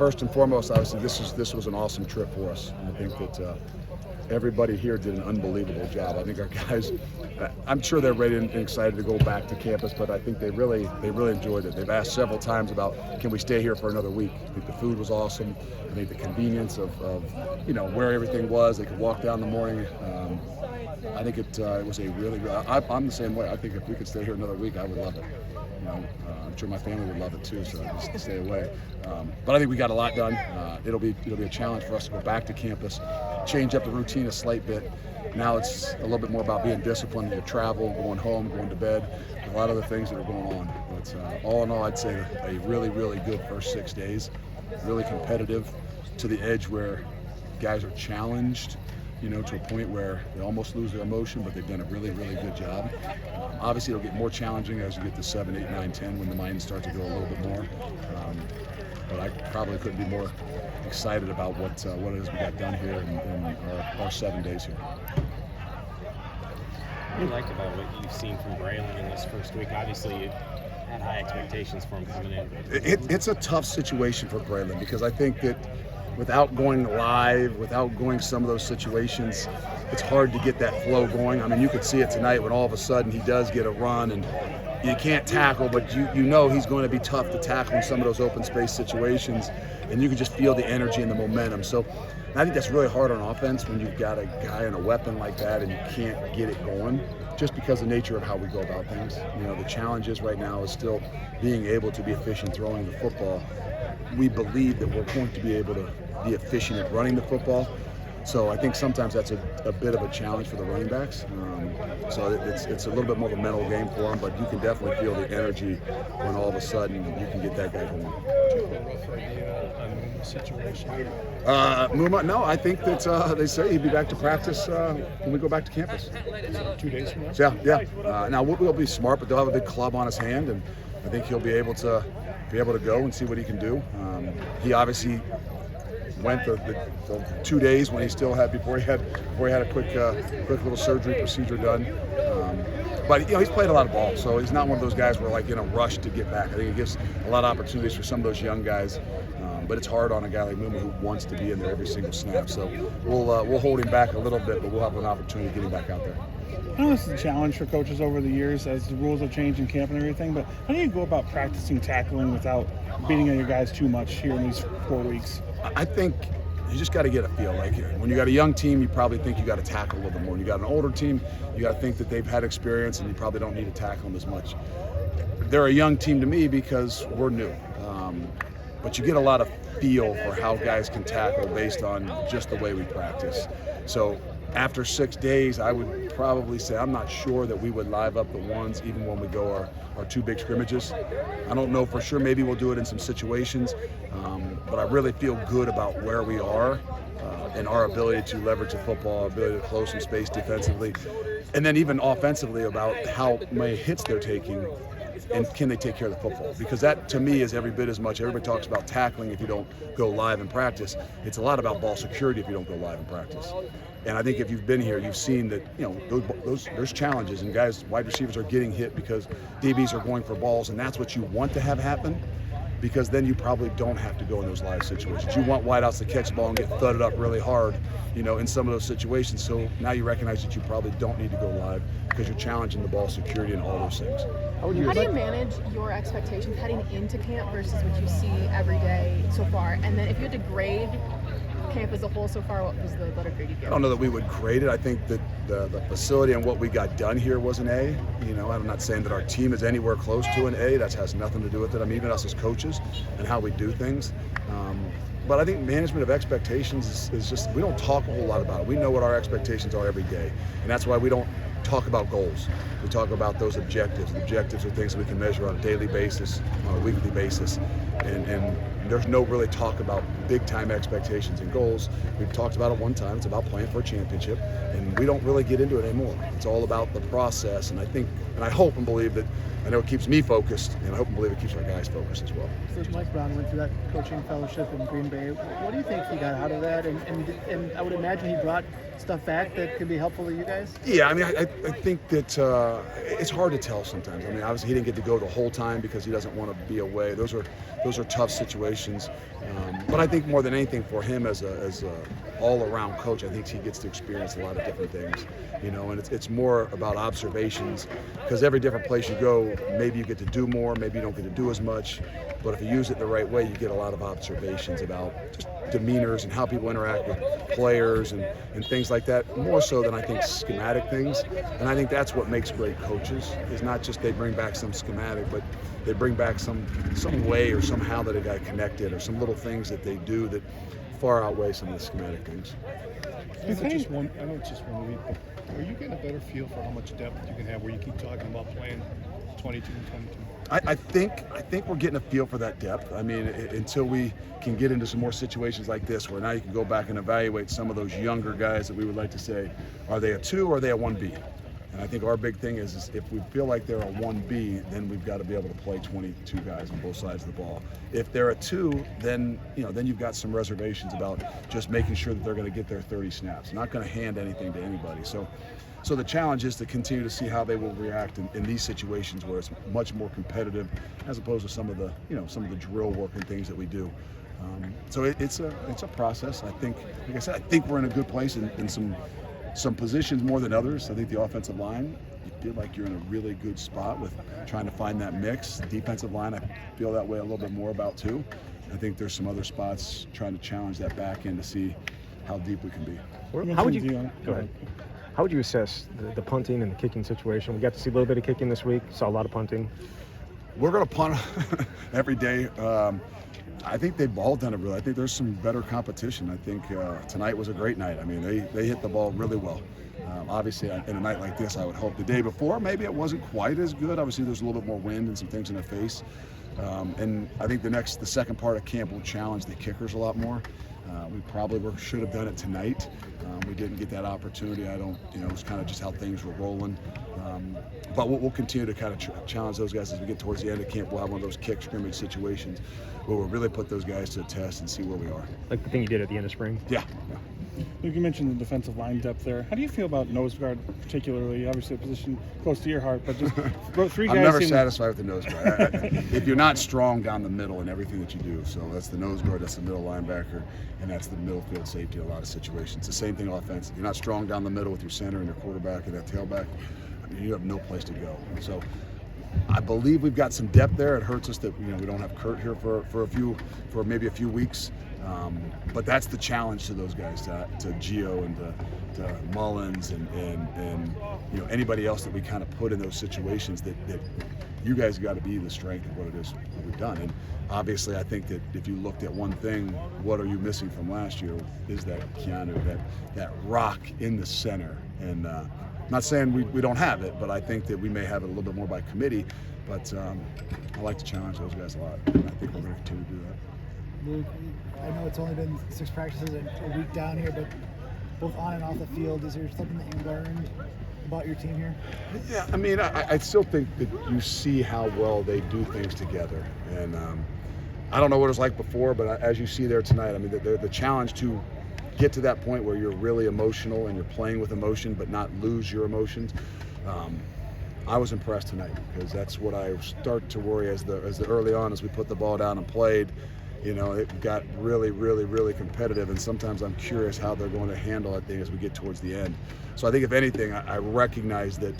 first and foremost, obviously, this was an awesome trip for us. And I think that everybody here did an unbelievable job. I think our guys, I'm sure they're ready and excited to go back to campus, but I think they really enjoyed it. They've asked several times about, can we stay here for another week? I think the food was awesome. I think the convenience of where everything was. They could walk down in the morning. I think it was a really. I'm the same way. I think if we could stay here another week, I would love it. I'm sure my family would love it too, so just to stay away. But I think we got a lot done. It'll be a challenge for us to go back to campus, change up the routine a slight bit. Now it's a little bit more about being disciplined, your travel, going home, going to bed, a lot of the things that are going on. But all in all, I'd say a really, really good first 6 days, really competitive to the edge where guys are challenged, to a point where they almost lose their emotion, but they've done a really, really good job. Obviously, it'll get more challenging as you get to 7, 8, 9, 10 when the minds start to go a little bit more. But I probably couldn't be more excited about what it is we got done here in our 7 days here. What do you like about what you've seen from Braylon in this first week? Obviously, you had high expectations for him coming in. It's a tough situation for Braylon because I think that without going live, without going some of those situations, it's hard to get that flow going. I mean, you could see it tonight when all of a sudden he does get a run and you can't tackle, but you know he's going to be tough to tackle in some of those open space situations, and you can just feel the energy and the momentum. So I think that's really hard on offense when you've got a guy and a weapon like that and you can't get it going, just because of the nature of how we go about things. The challenge is right now is still being able to be efficient throwing the football. We believe that we're going to be able to be efficient at running the football. So I think sometimes that's a bit of a challenge for the running backs. So it's a little bit more of a mental game for them, but you can definitely feel the energy when all of a sudden you can get that guy going. Muma, no, I think that they say he'd be back to practice when we go back to campus. 2 days from now? Yeah. Now we'll be smart, but they'll have a big club on his hand, and I think he'll be able to go and see what he can do. He obviously went the 2 days when he still had before he had a quick little surgery procedure done. But he's played a lot of ball, so he's not one of those guys where like in a rush to get back. I think it gives a lot of opportunities for some of those young guys. But it's hard on a guy like Muma who wants to be in there every single snap. So we'll hold him back a little bit, but we'll have an opportunity to get him back out there. I know this is a challenge for coaches over the years as the rules have changed in camp and everything, but how do you go about practicing tackling without beating on your guys too much here in these 4 weeks? I think you just got to get a feel. Like when you got a young team, you probably think you got to tackle a little bit more. When you got an older team, you got to think that they've had experience and you probably don't need to tackle them as much. They're a young team to me because we're new. But you get a lot of feel for how guys can tackle based on just the way we practice. So after 6 days, I would probably say I'm not sure that we would live up the ones even when we go our 2 big scrimmages. I don't know for sure. Maybe we'll do it in some situations, but I really feel good about where we are and our ability to leverage the football, our ability to close some space defensively, and then even offensively about how many hits they're taking and can they take care of the football? Because that, to me, is every bit as much. Everybody talks about tackling if you don't go live in practice. It's a lot about ball security if you don't go live in practice. And I think if you've been here, you've seen that there's challenges, and guys, wide receivers are getting hit because DBs are going for balls, and that's what you want to have happen, because then you probably don't have to go in those live situations. You want wideouts to catch the ball and get thudded up really hard, in some of those situations. So now you recognize that you probably don't need to go live because you're challenging the ball security and all those things. How do you manage your expectations heading into camp versus what you see every day so far? And then if you had to grade camp as a whole so far, what was the letter grade you give? I don't know that we would grade it. I think that the facility and what we got done here was an A. I'm not saying that our team is anywhere close to an A. That has nothing to do with it. I mean, even us as coaches and how we do things. But I think management of expectations is just, we don't talk a whole lot about it. We know what our expectations are every day. And that's why we don't talk about goals. We talk about those objectives. The objectives are things that we can measure on a daily basis, on a weekly basis. And there's no really talk about big time expectations and goals. We've talked about it one time. It's about playing for a championship. And we don't really get into it anymore. It's all about the process. And I think, and I hope and believe that, I know it keeps me focused, and I hope and believe it keeps our guys focused as well. So Mike Brown went through that coaching fellowship in Green Bay. What do you think he got out of that? And I would imagine he brought stuff back that can be helpful to you guys? Yeah, I mean, I think that it's hard to tell sometimes. I mean, obviously he didn't get to go the whole time because he doesn't want to be away. Those are tough situations. situations. But I think more than anything for him as a all-around coach, I think he gets to experience a lot of different things, and it's more about observations, because every different place you go, maybe you get to do more, maybe you don't get to do as much, but if you use it the right way, you get a lot of observations about just demeanors and how people interact with players and things like that, more so than I think schematic things. And I think that's what makes great coaches, is not just they bring back some schematic, but they bring back some way or somehow that it got connected, or some little things that they do that far outweigh some of the schematic things. I know it's just 1 week, but are you getting a better feel for how much depth you can have where you keep talking about playing 22 and 22? I think we're getting a feel for that depth. I mean, until we can get into some more situations like this, where now you can go back and evaluate some of those younger guys that we would like to say, are they a 2 or are they a 1B? And I think our big thing is if we feel like they're a 1B, then we've got to be able to play 22 guys on both sides of the ball. If they're a 2, then you've got some reservations about just making sure that they're going to get their 30 snaps. Not going to hand anything to anybody. So the challenge is to continue to see how they will react in these situations where it's much more competitive, as opposed to some of the drill work and things that we do. So it's a process. I think, like I said, I think we're in a good place in some positions more than others. I think the offensive line, you feel like you're in a really good spot with trying to find that mix. The defensive line, I feel that way a little bit more about too. I think there's some other spots trying to challenge that back end to see how deep we can be. How would you go ahead? How would you assess the punting and the kicking situation? We got to see a little bit of kicking this week. Saw a lot of punting. We're going to punt every day. I think they've all done it really. I think there's some better competition. I think tonight was a great night. I mean, they hit the ball really well. Obviously, in a night like this, I would hope the day before, maybe it wasn't quite as good. Obviously, there's a little bit more wind and some things in their face. And I think the second part of camp will challenge the kickers a lot more. We probably should have done it tonight. We didn't get that opportunity. It was kind of just how things were rolling. But we'll continue to kind of challenge those guys as we get towards the end of camp. We'll have one of those kick scrimmage situations where we'll really put those guys to the test and see where we are. Like the thing you did at the end of spring? Yeah. Luke, you mentioned the defensive line depth there. How do you feel about nose guard particularly? Obviously a position close to your heart, but just three guys. I'm never satisfied with the nose guard. If you're not strong down the middle in everything that you do, so that's the nose guard, that's the middle linebacker, and that's the middle field safety in a lot of situations. It's the same thing offense. If you're not strong down the middle with your center and your quarterback and that tailback, you have no place to go. So I believe we've got some depth there. It hurts us that we don't have Kurt here for maybe a few weeks. But that's the challenge to those guys, to Gio and to Mullins and anybody else that we kind of put in those situations that you guys got to be the strength of what it is that we've done. And obviously, I think that if you looked at one thing, what are you missing from last year is that Keanu, that rock in the center. And I'm not saying we don't have it, but I think that we may have it a little bit more by committee. But I like to challenge those guys a lot, and I think we're going to continue to do that. Luke, I know it's only been 6 practices and a week down here, but both on and off the field, is there something that you learned about your team here? Yeah, I mean, I still think that you see how well they do things together. And I don't know what it was like before, but as you see there tonight, I mean, the challenge to get to that point where you're really emotional and you're playing with emotion but not lose your emotions. I was impressed tonight, because that's what I start to worry as the early on as we put the ball down and played. It got really, really, really competitive, and sometimes I'm curious how they're going to handle that thing as we get towards the end. So I think, if anything, I recognize that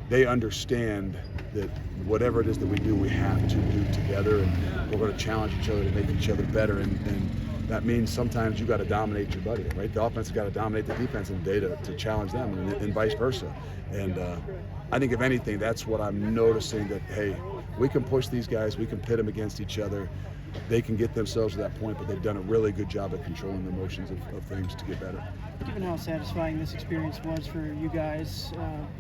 they understand that whatever it is that we do, we have to do together, and we're going to challenge each other to make each other better. And that means sometimes you got to dominate your buddy, right? The offense has got to dominate the defense in the day to challenge them, and vice versa. And I think, if anything, that's what I'm noticing, that, hey, we can push these guys, we can pit them against each other. They can get themselves to that point, but they've done a really good job at controlling the emotions of things to get better. Given how satisfying this experience was for you guys,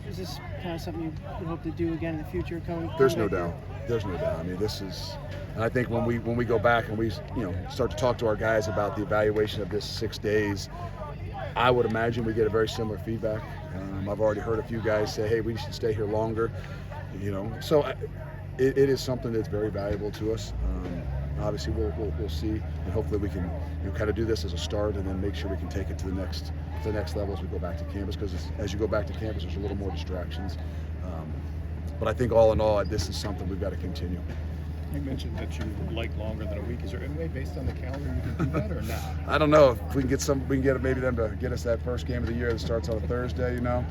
is this kind of something you would hope to do again in the future? There's no doubt. There's no doubt. I mean, this is, and I think when we go back and we start to talk to our guys about the evaluation of this 6 days, I would imagine we get a very similar feedback. I've already heard a few guys say, hey, we should stay here longer. So it is something that's very valuable to us. Obviously, we'll see, and hopefully we can kind of do this as a start, and then make sure we can take it to the next level as we go back to campus. Because as you go back to campus, there's a little more distractions. But I think all in all, this is something we've got to continue. You mentioned that you like longer than a week. Is there any way, based on the calendar, you can do that or not? I don't know if we can get maybe them to get us that first game of the year that starts on a Thursday. You know,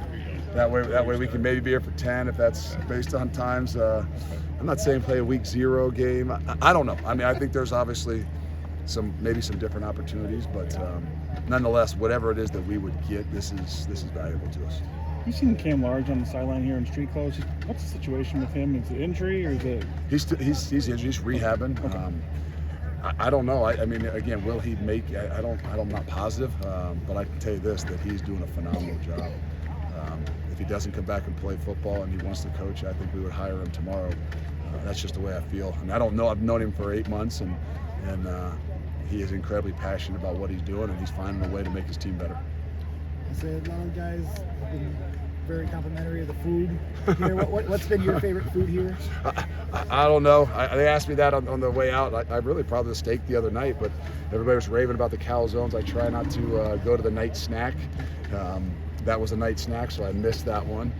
that way we can maybe be here for 10 if that's based on times. I'm not saying play a week 0 game. I don't know. I mean, I think there's obviously maybe some different opportunities, but nonetheless, whatever it is that we would get, this is valuable to us. You've seen Cam Large on the sideline here in street clothes. What's the situation with him? Is it injury or is it? He's injured. He's rehabbing. Okay. I don't know. I mean, again, will he make? I'm not positive, but I can tell you this: that he's doing a phenomenal job. If he doesn't come back and play football and he wants to coach, I think we would hire him tomorrow. That's just the way I feel. I mean, I don't know. I've known him for 8 months, and he is incredibly passionate about what he's doing, and he's finding a way to make his team better. I said a lot of guys have been very complimentary of the food here. What's been your favorite food here? I don't know. They asked me that on the way out. I really probably the steak the other night, but everybody was raving about the calzones. I try not to go to the night snack. That was a night snack, so I missed that one.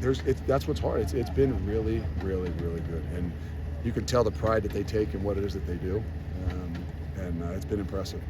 That's what's hard. It's been really, really, really good, and you can tell the pride that they take in what it is that they do, and it's been impressive.